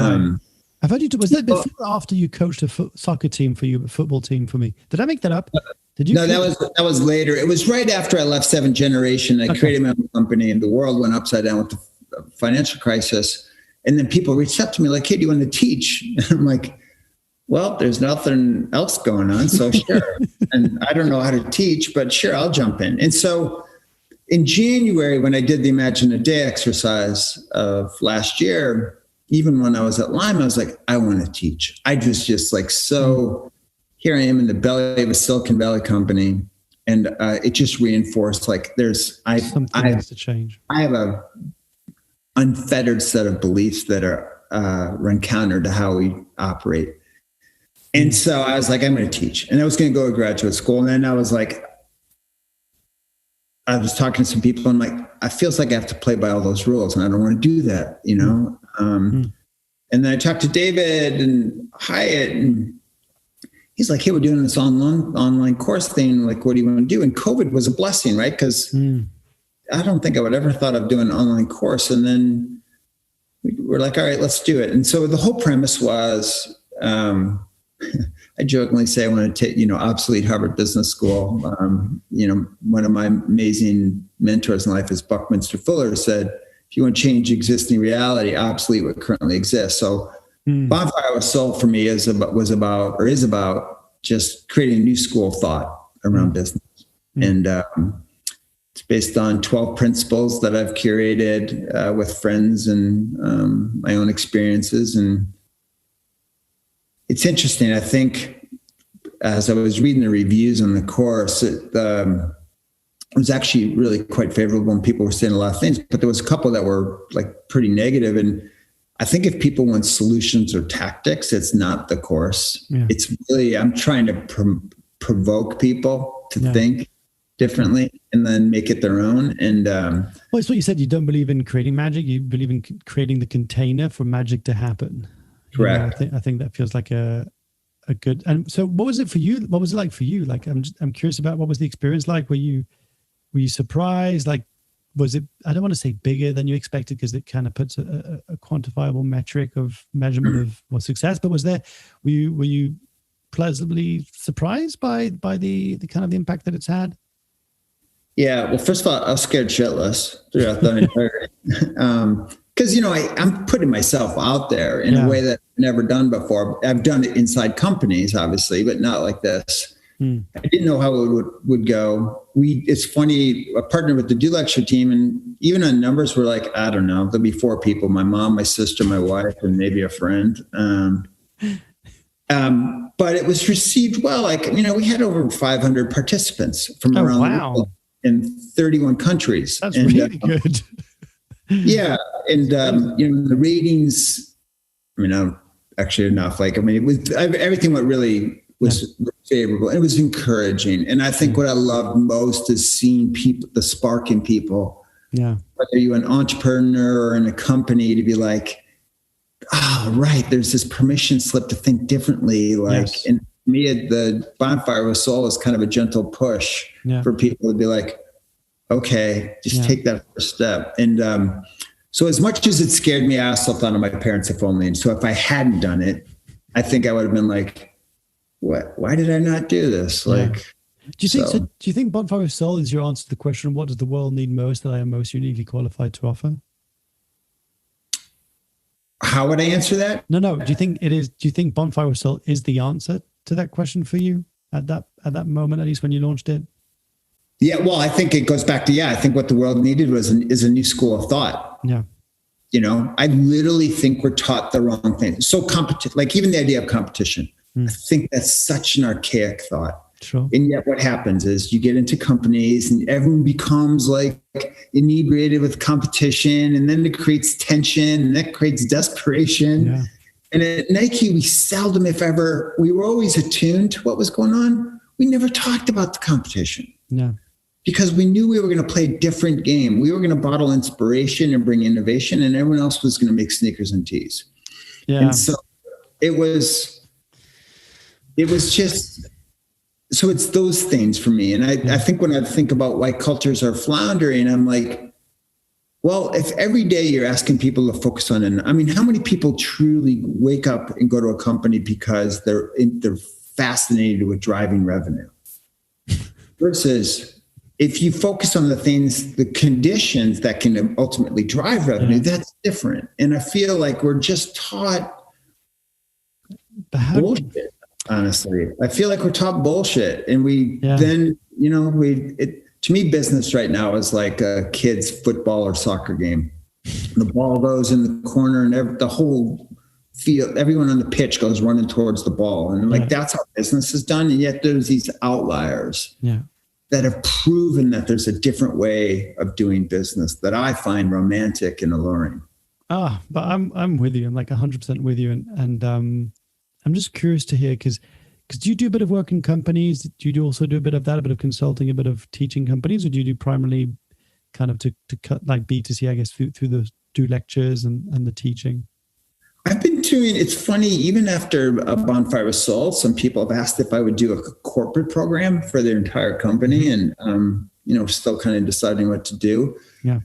I've heard you. Was that before or after you coached a soccer team for you, a football team for me? Did I make that up? Did you? No, that was later. It was right after I left 7th Generation. I created my own company, and the world went upside down with the financial crisis. And then people reached out to me like, "Hey, do you want to teach?" And I'm like, "Well, there's nothing else going on, so sure." And I don't know how to teach, but sure, I'll jump in. And so in January, when I did the Imagine a Day exercise of last year, even when I was at Lyme, I was like, I want to teach. I was just like, so here I am in the belly of a Silicon Valley company. And it just reinforced like something has to change. I have a unfettered set of beliefs that run counter to how we operate. And so I was like, I'm going to teach. And I was going to go to graduate school. And then I was like, I was talking to some people, and like, I feels like I have to play by all those rules, and I don't want to do that, And then I talked to David and Hyatt, and he's like, "Hey, we're doing this online course thing. Like, what do you want to do?" And COVID was a blessing, right? Because I don't think I would ever thought of doing an online course. And then we're like, all right, let's do it. And so the whole premise was, I jokingly say I want to take, obsolete Harvard Business School. One of my amazing mentors in life is Buckminster Fuller, said, if you want to change existing reality, obsolete what currently exists. So Bonfire of Seoul for me is about just creating a new school of thought around business. And it's based on 12 principles that I've curated with friends and my own experiences. And it's interesting. I think as I was reading the reviews on the course, it was actually really quite favorable, and people were saying a lot of things, but there was a couple that were like pretty negative. And I think if people want solutions or tactics, it's not the course. Yeah. It's really, I'm trying to provoke people to think differently and then make it their own. And well, it's what you said. You don't believe in creating magic. You believe in creating the container for magic to happen. Correct. I think that feels like a good. And so, what was it for you? What was it like for you? Like, I'm curious about what was the experience like. Were you surprised? Like, was it? I don't want to say bigger than you expected, because it kind of puts a quantifiable metric of measurement of success. But were you pleasantly surprised by the kind of the impact that it's had? Yeah. Well, first of all, I was scared shitless throughout the entire. Because, I'm putting myself out there in a way that I've never done before. I've done it inside companies, obviously, but not like this. I didn't know how it would go. It's funny, I partnered with the Do Lecture team, and even on numbers, we're like, I don't know, there'll be 4 people, my mom, my sister, my wife, and maybe a friend. But it was received well. Like, we had over 500 participants from around the world in 31 countries. That's really good. Yeah. And, the ratings, I actually enough. Like, I mean, everything was favorable. It was encouraging. And I think what I loved most is seeing people, the spark in people. Yeah. Whether you're an entrepreneur or in a company, to be like, oh, right, there's this permission slip to think differently. Like, yes. And me, the Bonfire of Seoul is kind of a gentle push for people to be like, okay, just take that first step. And so as much as it scared me, I also thought of my parents, if only. And so if I hadn't done it, I think I would have been like, what? Why did I not do this? Like, do you think Bonfire of Seoul is your answer to the question, what does the world need most that I am most uniquely qualified to offer? How would I answer that? No. Do you think Bonfire of Seoul is the answer to that question for you at that moment, at least when you launched it? Yeah, well, I think it goes back to, I think what the world needed is a new school of thought. Yeah. You know, I literally think we're taught the wrong thing. So like even the idea of competition, I think that's such an archaic thought. Sure. And yet what happens is you get into companies and everyone becomes like inebriated with competition, and then it creates tension, and that creates desperation. Yeah. And at Nike, we seldom, if ever, we were always attuned to what was going on. We never talked about the competition. Yeah. Because we knew we were going to play a different game. We were going to bottle inspiration and bring innovation, and everyone else was going to make sneakers and tees. Yeah. And so it was just, so it's those things for me. And I think when I think about why cultures are floundering, I'm like, well, if every day you're asking people to focus on it, I mean, how many people truly wake up and go to a company because they're fascinated with driving revenue? Versus if you focus on the things, the conditions that can ultimately drive revenue, that's different. And I feel like we're just taught bullshit, honestly. I feel like we're taught bullshit. And then, to me, business right now is like a kid's football or soccer game. The ball goes in the corner and the whole field, everyone on the pitch goes running towards the ball. And like, that's how business is done. And yet there's these outliers that have proven that there's a different way of doing business that I find romantic and alluring. But I'm with you. I'm like 100% with you. And I'm just curious to hear, because do you do a bit of work in companies? Do you also do a bit of that, a bit of consulting, a bit of teaching companies, or do you do primarily kind of to cut like B2C, I guess, through the do lectures and the teaching? I've been doing, it's funny, even after a Bonfire of Seoul, some people have asked if I would do a corporate program for their entire company, and, still kind of deciding what to do. Yeah.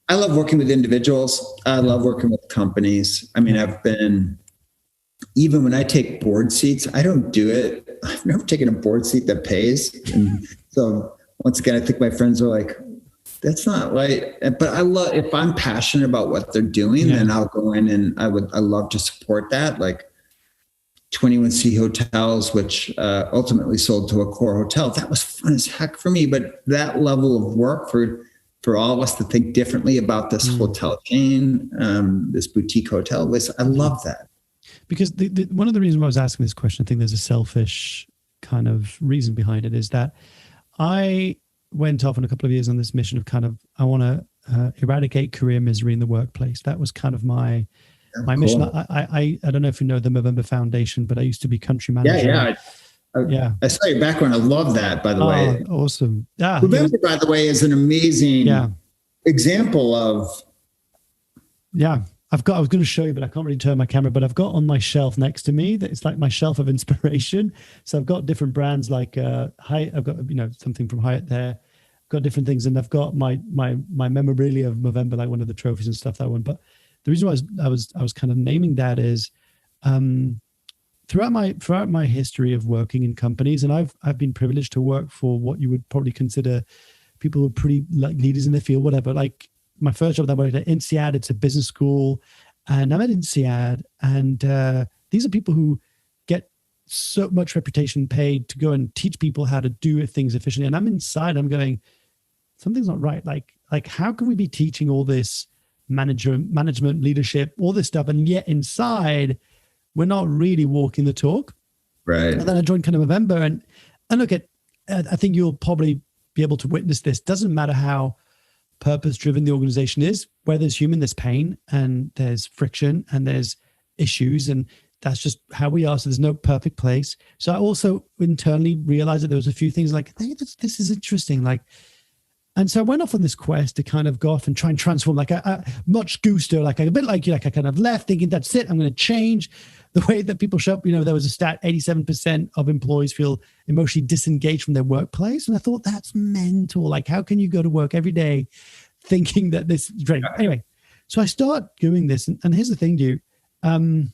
I love working with individuals. I love working with companies. I mean, even when I take board seats, I don't do it. I've never taken a board seat that pays. And so once again, I think my friends are like, that's not right. But I love, if I'm passionate about what they're doing, then I'll go in and I love to support that. Like 21C Hotels, which ultimately sold to Accor Hotel. That was fun as heck for me. But that level of work for all of us to think differently about this hotel chain, this boutique hotel, I love that. Because one of the reasons why I was asking this question, I think there's a selfish kind of reason behind it, is that I went off in a couple of years on this mission of kind of, I want to eradicate career misery in the workplace. That was kind of my mission. I don't know if you know the Movember Foundation, but I used to be country manager. I saw your background. I love that, by the way. Awesome. Yeah. Movember, by the way, is an amazing example of. Yeah. I was going to show you, but I can't really turn my camera, but I've got on my shelf next to me that it's like my shelf of inspiration. So I've got different brands like Hyatt. I've got, something from Hyatt there. I've got different things, and I've got my memorabilia of Movember, like one of the trophies and stuff that I won. But the reason why I was kind of naming that is throughout my history of working in companies, and I've been privileged to work for what you would probably consider people who are pretty like leaders in their field, whatever. Like my first job that I worked at INSEAD, it's a business school, and I'm at INSEAD, and these are people who get so much reputation paid to go and teach people how to do things efficiently. And I'm inside, I'm going, something's not right. Like how can we be teaching all this management, leadership, all this stuff, and yet inside we're not really walking the talk? Right. And then I joined kind of Movember, and look at, I think you'll probably be able to witness this. Doesn't matter how purpose-driven the organization is, where there's human, there's pain, and there's friction, and there's issues, and that's just how we are. So there's no perfect place. So I also internally realized that there was a few things like, hey, this is interesting. Like, and so I went off on this quest to kind of go off and try and transform, like a much gusto, like a bit like you, like I kind of left thinking that's it. I'm going to change the way that people show up. You know, there was a stat, 87% of employees feel emotionally disengaged from their workplace. And I thought that's mental. Like, how can you go to work every day thinking that this is great? Anyway, so I start doing this. And here's the thing, Duke. And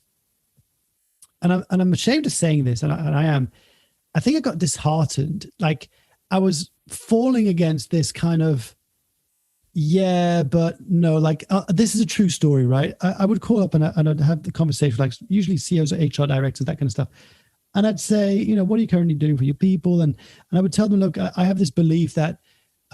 I'm ashamed of saying this, and I am. I think I got disheartened. Like, I was falling against this kind of, yeah, but no, like, this is a true story, right? I would call up and I'd have the conversation, like usually CEOs or HR directors, that kind of stuff. And I'd say, you know, what are you currently doing for your people? And I would tell them, look, I have this belief that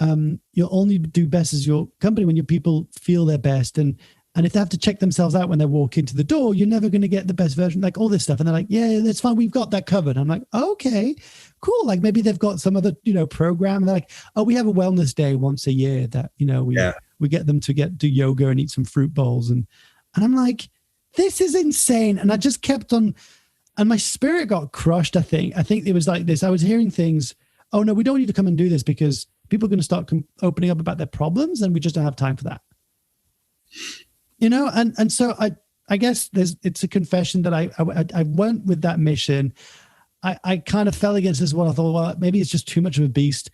you'll only do best as your company when your people feel their best. And if they have to check themselves out when they walk into the door, you're never going to get the best version, like all this stuff. And they're like, yeah, that's fine. We've got that covered. I'm like, okay, cool. Like maybe they've got some other, you know, program. And they're like, oh, we have a wellness day once a year that, you know, we get them to do yoga and eat some fruit bowls. And I'm like, this is insane. And I just kept on, and my spirit got crushed. I think it was like this. I was hearing things. Oh no, we don't need to come and do this because people are going to start opening up about their problems. And we just don't have time for that. You know, and so I guess it's a confession that I went with that mission. I kind of fell against this one. I thought, well, maybe it's just too much of a beast.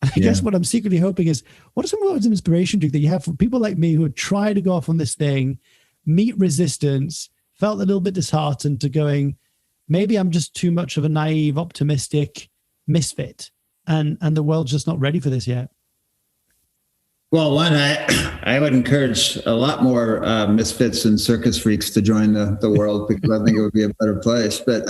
I guess what I'm secretly hoping is, what are some words of inspiration, Duke, that you have for people like me who would try to go off on this thing, meet resistance, felt a little bit disheartened to going, maybe I'm just too much of a naive, optimistic misfit, and the world's just not ready for this yet. Well, one, I would encourage a lot more misfits and circus freaks to join the world, because I think it would be a better place. But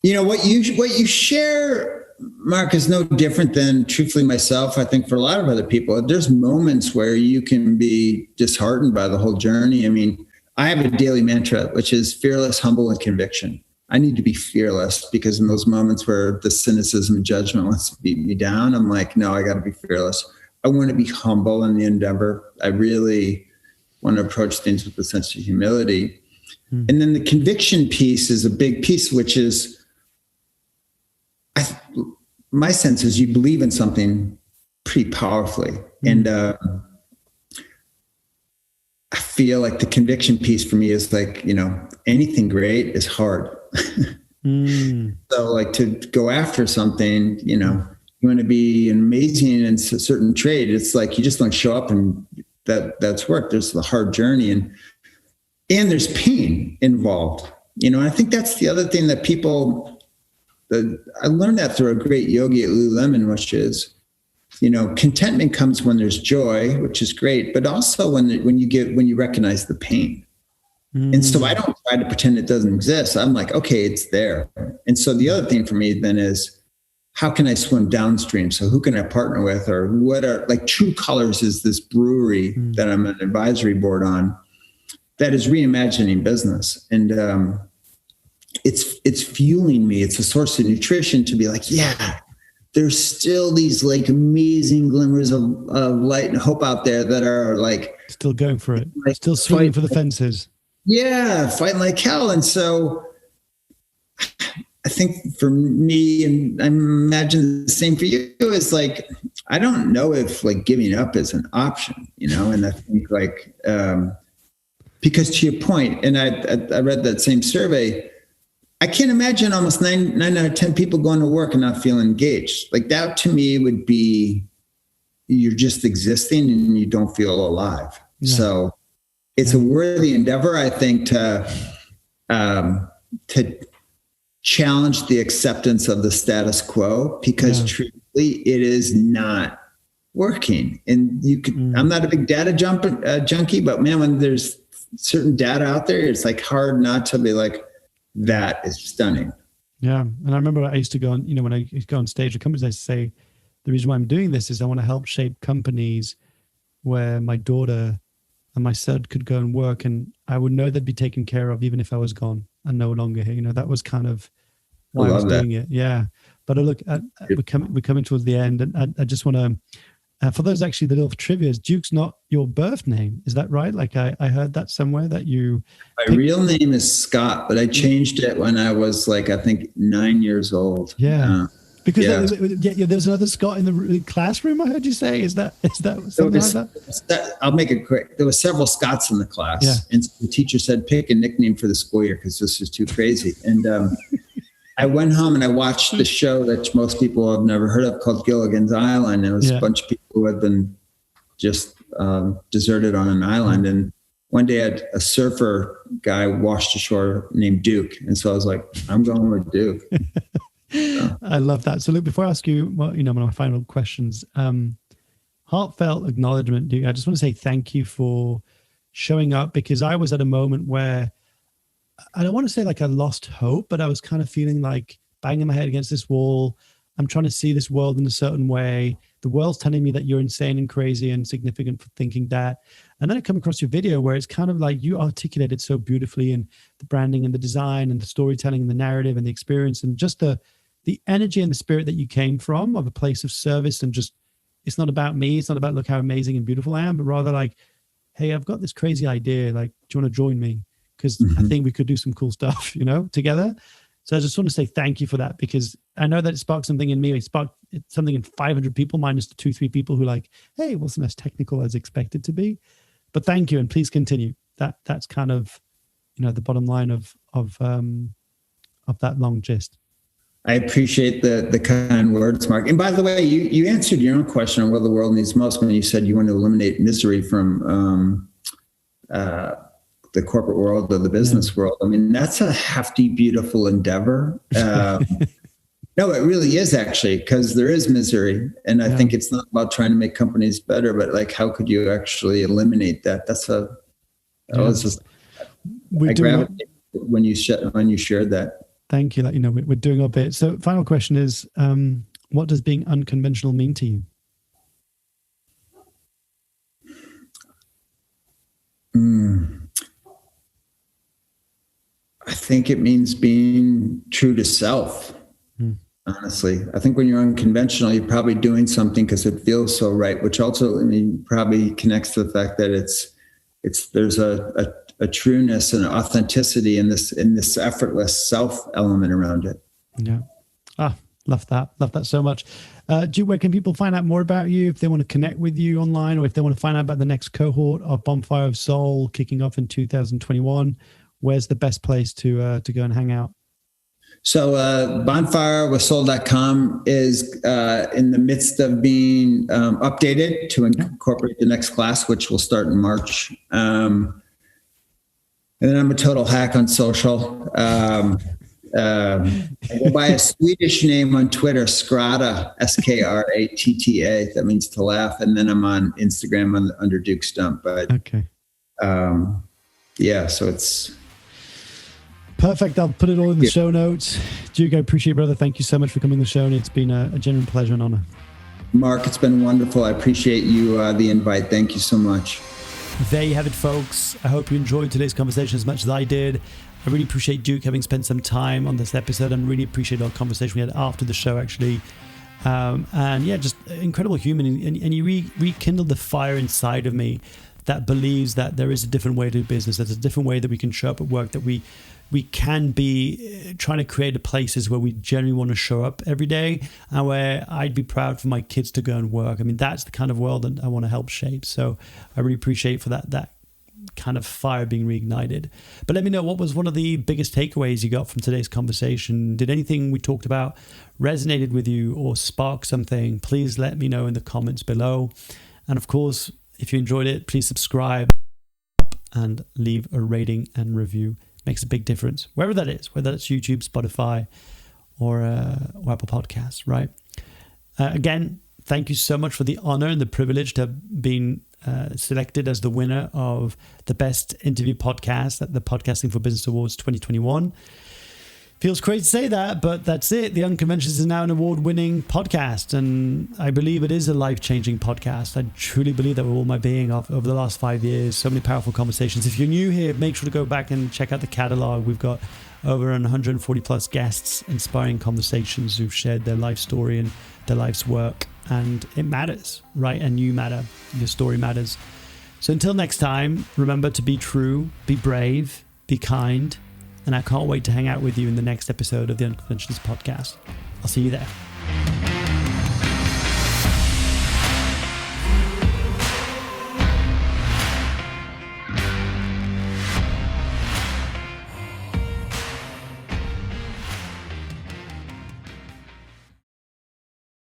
you know, what you share, Mark, is no different than, truthfully, myself. I think for a lot of other people, there's moments where you can be disheartened by the whole journey. I mean, I have a daily mantra, which is fearless, humble, and conviction. I need to be fearless, because in those moments where the cynicism and judgment wants to beat me down, I'm like, no, I got to be fearless. I want to be humble in the endeavor. I really want to approach things with a sense of humility. Mm. And then the conviction piece is a big piece, which is, my sense is you believe in something pretty powerfully. Mm. And I feel like the conviction piece for me is like, you know, anything great is hard. Mm. So like to go after something, you know, you want to be amazing in a certain trade. It's like, you just don't show up and that's work. There's the hard journey and there's pain involved. You know, I think that's the other thing that I learned that through a great yogi at Lululemon, which is, you know, contentment comes when there's joy, which is great, but also when you recognize the pain. Mm. And so I don't try to pretend it doesn't exist. I'm like, okay, it's there. And so the other thing for me then is, how can I swim downstream? So who can I partner with? Or what are, like, True Colors is this brewery that I'm an advisory board on that is reimagining business. And it's fueling me. It's a source of nutrition to be like, yeah, there's still these like amazing glimmers of light and hope out there that are like still going for it, like, still swinging for the fences. Yeah, fighting like hell. And so I think for me, and I imagine the same for you, is like, I don't know if like giving up is an option, you know? And I think like, because to your point, and I read that same survey, I can't imagine almost 9 out of 10 people going to work and not feeling engaged. Like that to me would be, you're just existing and you don't feel alive. Yeah. So it's a worthy endeavor, I think, to challenge the acceptance of the status quo, because truthfully, it is not working. And you could, I'm not a big data junkie, but man, when there's certain data out there, it's like hard not to be like, that is stunning. Yeah. And I remember I used to go on, you know, when I used to go on stage at companies, I say, the reason why I'm doing this is I want to help shape companies where my daughter and my son could go and work, and I would know they'd be taken care of even if I was gone and no longer here. You know, that was kind of why I was doing it. Yeah. But look, we're coming towards the end, and I just want to For those actually the little trivia, Duke's not your birth name. Is that right? Like I heard that somewhere that you... My real name is Scott, but I changed it when I was like, I think 9 years old. Yeah. Because there's another Scott in the classroom, I heard you say. Is that something like that? I'll make it quick. There were several Scotts in the class. Yeah. And the teacher said, pick a nickname for the school year because this is too crazy. And I went home and I watched the show that most people have never heard of called Gilligan's Island. It was a bunch of people who had been just deserted on an island. And one day a surfer guy washed ashore named Duke. And so I was like, I'm going with Duke. I love that. So look, before I ask you, one of my final questions, heartfelt acknowledgement, Duke. I just want to say thank you for showing up, because I was at a moment where I don't want to say like I lost hope, but I was kind of feeling like banging my head against this wall. I'm trying to see this world in a certain way. The world's telling me that you're insane and crazy and significant for thinking that. And then I come across your video where it's kind of like you articulated so beautifully, and the branding and the design and the storytelling and the narrative and the experience and just the energy and the spirit that you came from, of a place of service, and just, it's not about me. It's not about look how amazing and beautiful I am, but rather like, hey, I've got this crazy idea. Like, do you want to join me? Because I think we could do some cool stuff, together. So I just want to say thank you for that, because I know that it sparked something in me. It sparked something in 500 people, minus the 2-3 people who like, hey, it wasn't as technical as expected to be. But thank you, and please continue. That's kind of, the bottom line of that long gist. I appreciate the kind words, Mark. And by the way, you answered your own question on what the world needs most when you said you want to eliminate misery from the corporate world or the business world. I mean, that's a hefty, beautiful endeavor. No, it really is, actually, because there is misery. And I think it's not about trying to make companies better, but like, how could you actually eliminate that? I gravitated when you shared that. Thank you. We're doing our bit. So final question is, what does being unconventional mean to you? I think it means being true to self. Honestly, I think when you're unconventional, you're probably doing something because it feels so right, which also, probably connects to the fact that there's a trueness and authenticity in this effortless self element around it. Yeah. Love that so much. Duke, where can people find out more about you if they want to connect with you online, or if they want to find out about the next cohort of Bonfire of Seoul kicking off in 2021? Where's the best place to go and hang out? So bonfireofseoul.com is in the midst of being updated to incorporate the next class, which will start in March. And then I'm a total hack on social. I go by a Swedish name on Twitter, Skratta, Skratta. That means to laugh. And then I'm on Instagram under Duke Stump. But okay. So it's perfect. I'll put it all in the show notes. Duke, I appreciate it, brother. Thank you so much for coming on the show. And it's been a genuine pleasure and honor. Mark, it's been wonderful. I appreciate you, the invite. Thank you so much. There you have it, folks. I hope you enjoyed today's conversation as much as I did. I really appreciate Duke having spent some time on this episode, and really appreciate our conversation we had after the show, actually. Just incredible human. And you rekindled the fire inside of me that believes that there is a different way to do business. There's a different way that we can show up at work, that we can be trying to create places where we genuinely want to show up every day, and where I'd be proud for my kids to go and work. That's the kind of world that I want to help shape. So I really appreciate for that kind of fire being reignited. But let me know, what was one of the biggest takeaways you got from today's conversation? Did anything we talked about resonated with you or spark something? Please let me know in the comments below. And of course, if you enjoyed it, please subscribe and leave a rating and review. Makes a big difference, wherever that is, whether it's YouTube, Spotify, or Apple Podcasts, right? Again, thank you so much for the honor and the privilege to have been selected as the winner of the Best Interview Podcast at the Podcasting for Business Awards 2021. Feels crazy to say that, but that's it. The Unconventionalists is now an award-winning podcast, and I believe it is a life-changing podcast. I truly believe that with all my being over the last 5 years. So many powerful conversations. If you're new here, make sure to go back and check out the catalog. We've got over 140 plus guests, inspiring conversations who've shared their life story and their life's work. and it matters, right? And you matter, your story matters. So until next time, remember to be true, be brave, be kind, and I can't wait to hang out with you in the next episode of the Unconventionalists podcast. I'll see you there.